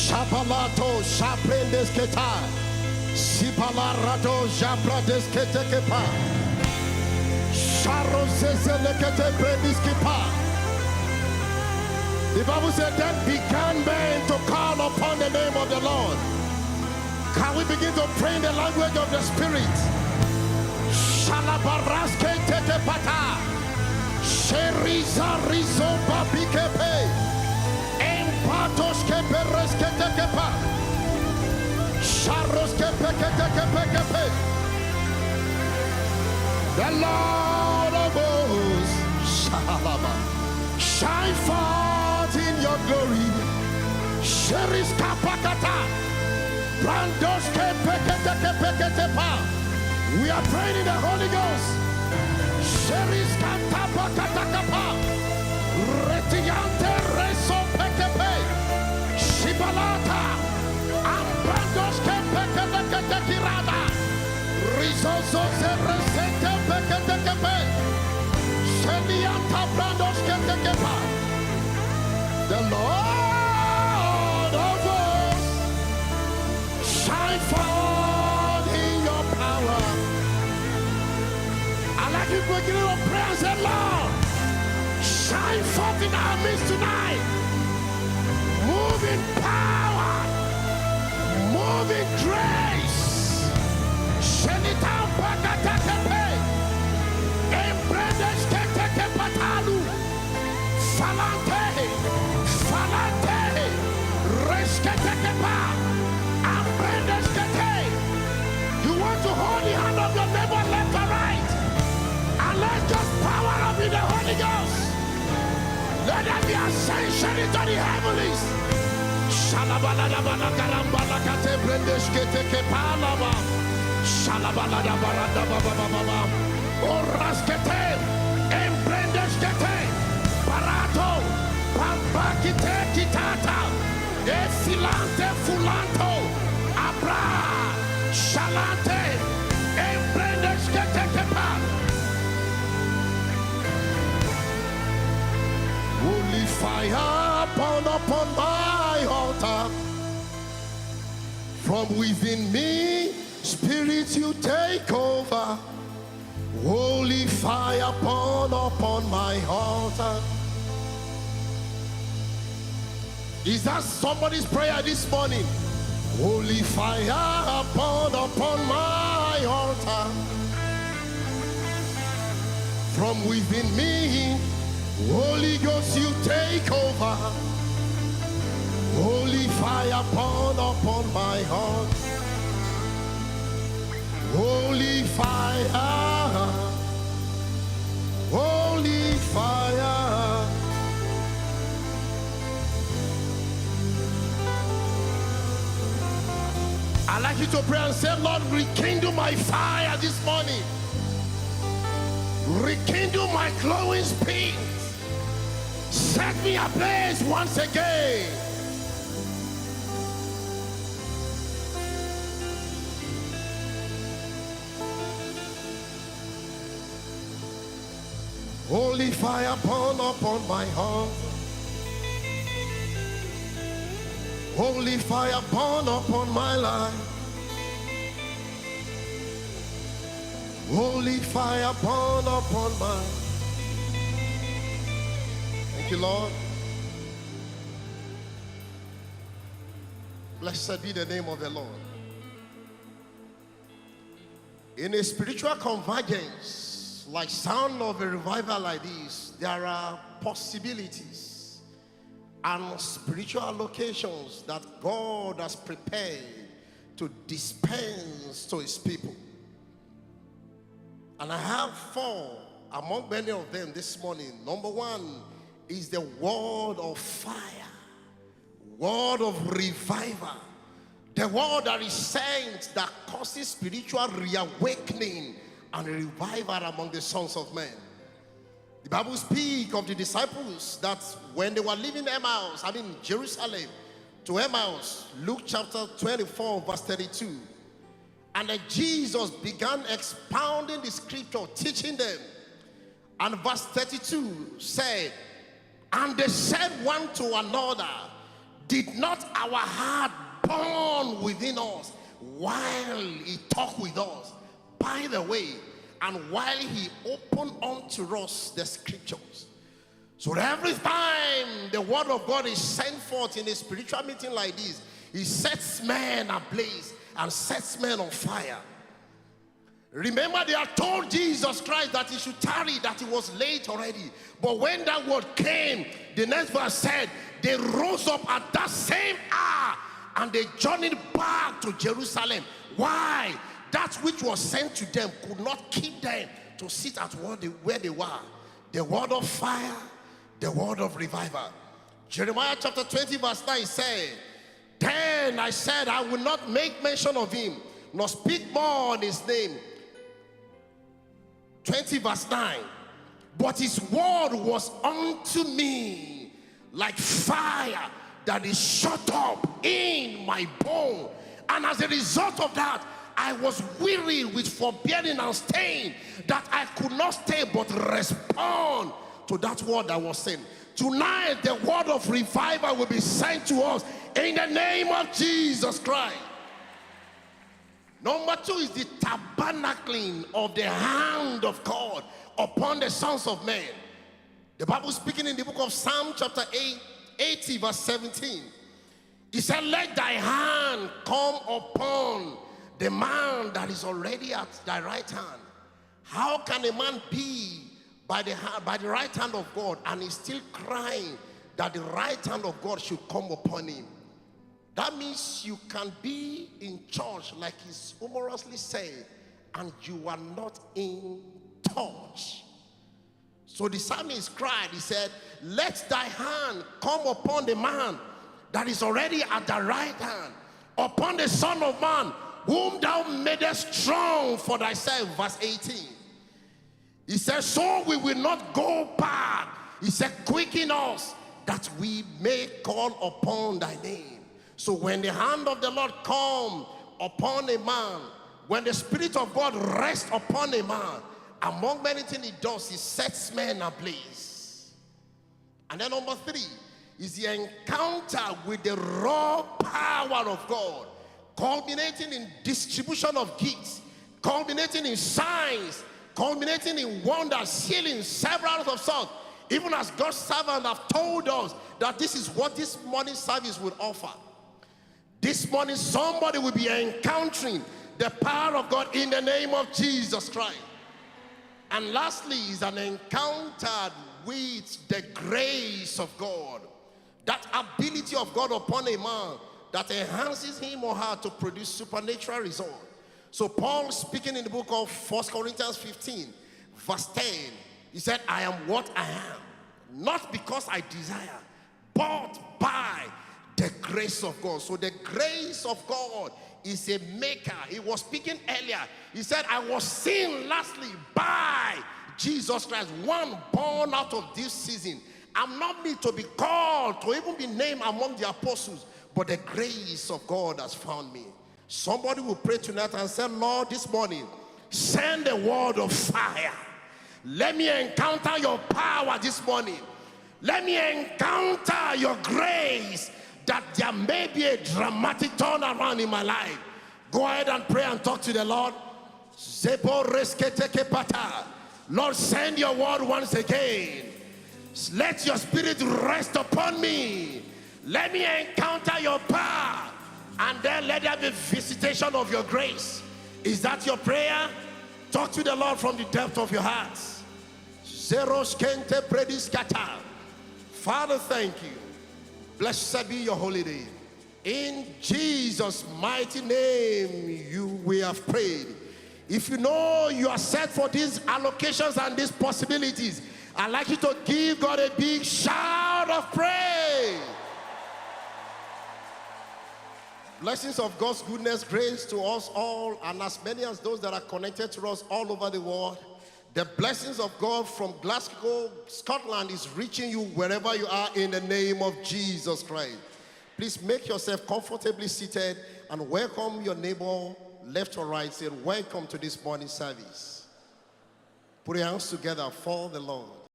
Shapalato Shaprendes Keta Sipalarato Jabrades Ketekepa Sharoseselekete Prediskipa. The Bible said, then began men to call upon the name of the Lord. Can we begin to pray in the language of the Spirit? Shalabaraske Tekepata Sheriza Rizo Babikepe Empatoske Pereske Tekepa Sharoske Peketekepekepe. The Lord of hosts, Shalaba, shine forth in your glory. Sheris Kapakata, Brandos Kepeketekepeketepa. We are praying in the Holy Ghost. Sheris Katapakatakapa, Retiante Reso Pekepe, Shibalata, Ambrandos Kepeketekirada. Rizozo Zeresete Peketekepe Shelianta Brandos Ketekepa. The Lord of hosts, shine forth in your power. I like you to begin to pray and say, Lord, shine forth in our midst tonight. Move in power, move in grace. Shelita Pakatepe, Embredes Ketekepatalu, Falante, Falante, Resketekepa, Ambredes Kete. You want to hold the hand of your neighbor left or right, and let's just power up in the Holy Ghost. Let there be ascension into the heavens. Shalabalada Karambala Kate Brendes Ketekepalama. Shalabalada barada baba baba oraskete embrendeskete barato pambakite kitata efilante fulanto abra shalante embrendeskete kepa. Holy fire upon my altar. From within me, Spirit, you take over. Holy fire upon my altar. Is that somebody's prayer this morning? Holy fire upon my altar. From within me, Holy Ghost, you take over. Holy fire upon my altar. Holy fire, holy fire. I'd like you to pray and say, Lord, rekindle my fire this morning. Rekindle my glowing spirit. Set me ablaze once again. Holy fire upon my heart. Holy fire upon my life. Holy fire upon my. Thank you, Lord. Blessed be the name of the Lord. In a spiritual convergence, like sound of a revival like this, there are possibilities and spiritual locations that God has prepared to dispense to his people. And I have four among many of them this morning. Number one is the word of fire, word of revival, the word that is sent that causes spiritual reawakening and a revival among the sons of men. The Bible speaks of the disciples that when they were leaving Jerusalem to Emmaus, Luke chapter 24 verse 32, and then Jesus began expounding the scripture, teaching them. And verse 32 said, and they said one to another, Did not our heart burn within us while he talked with us? By the way, and while he opened unto us the scriptures. So every time the word of God is sent forth in a spiritual meeting like this, he sets men ablaze and sets men on fire. Remember, they had told Jesus Christ that he should tarry, that he was late already. But when that word came, the next verse said, they rose up at that same hour and they journeyed back to Jerusalem. Why? That which was sent to them could not keep them to sit at where they were. The word of fire, the word of revival. Jeremiah chapter 20 verse 9 said, then I said, I will not make mention of him, nor speak more on his name. 20 verse 9. But his word was unto me like fire that is shut up in my bone. And as a result of that, I was weary with forbearing and staying, that I could not stay but respond to that word that was sent. Tonight, the word of revival will be sent to us in the name of Jesus Christ. Number two is the tabernacling of the hand of God upon the sons of men. The Bible speaking in the book of Psalm chapter 80 verse 17. He said, let thy hand come upon the man that is already at thy right hand. How can a man be by the right hand of God and he's still crying that the right hand of God should come upon him? That means you can be in church like he's humorously said, and you are not in touch. So the psalmist cried, he said, let thy hand come upon the man that is already at the right hand, upon the Son of Man, whom thou madest strong for thyself. Verse 18. He said, so we will not go back. He said, quicken us that we may call upon thy name. So when the hand of the Lord come upon a man, when the Spirit of God rests upon a man, among many things he does, he sets men ablaze. And then number three is the encounter with the raw power of God, culminating in distribution of gifts, culminating in signs, culminating in wonders, healing, several of sorts. Even as God's servants have told us that this is what this morning service will offer. This morning somebody will be encountering the power of God in the name of Jesus Christ. And lastly is an encounter with the grace of God. That ability of God upon a man that enhances him or her to produce supernatural results. So Paul, speaking in the book of 1 Corinthians 15 verse 10, he said, I am what I am, not because I desire, but by the grace of God. So the grace of God is a maker. He was speaking earlier. He said, I was seen lastly by Jesus Christ, one born out of this season. I'm not meant to be called, to even be named among the apostles, but the grace of God has found me. Somebody will pray tonight and say, Lord, this morning, send a word of fire. Let me encounter your power this morning. Let me encounter your grace, that there may be a dramatic turnaround in my life. Go ahead and pray and talk to the Lord. Lord, send your word once again. Let your spirit rest upon me. Let me encounter your power. And then let there be visitation of your grace. Is that your prayer? Talk to the Lord from the depth of your heart. Father, thank you. Blessed be your holy name. In Jesus' mighty name, we have prayed. If you know you are set for these allocations and these possibilities, I'd like you to give God a big shout of praise. Blessings of God's goodness, grace to us all, and as many as those that are connected to us all over the world. The blessings of God from Glasgow, Scotland is reaching you wherever you are in the name of Jesus Christ. Please make yourself comfortably seated and welcome your neighbor left or right. Say, welcome to this morning service. Put your hands together for the Lord.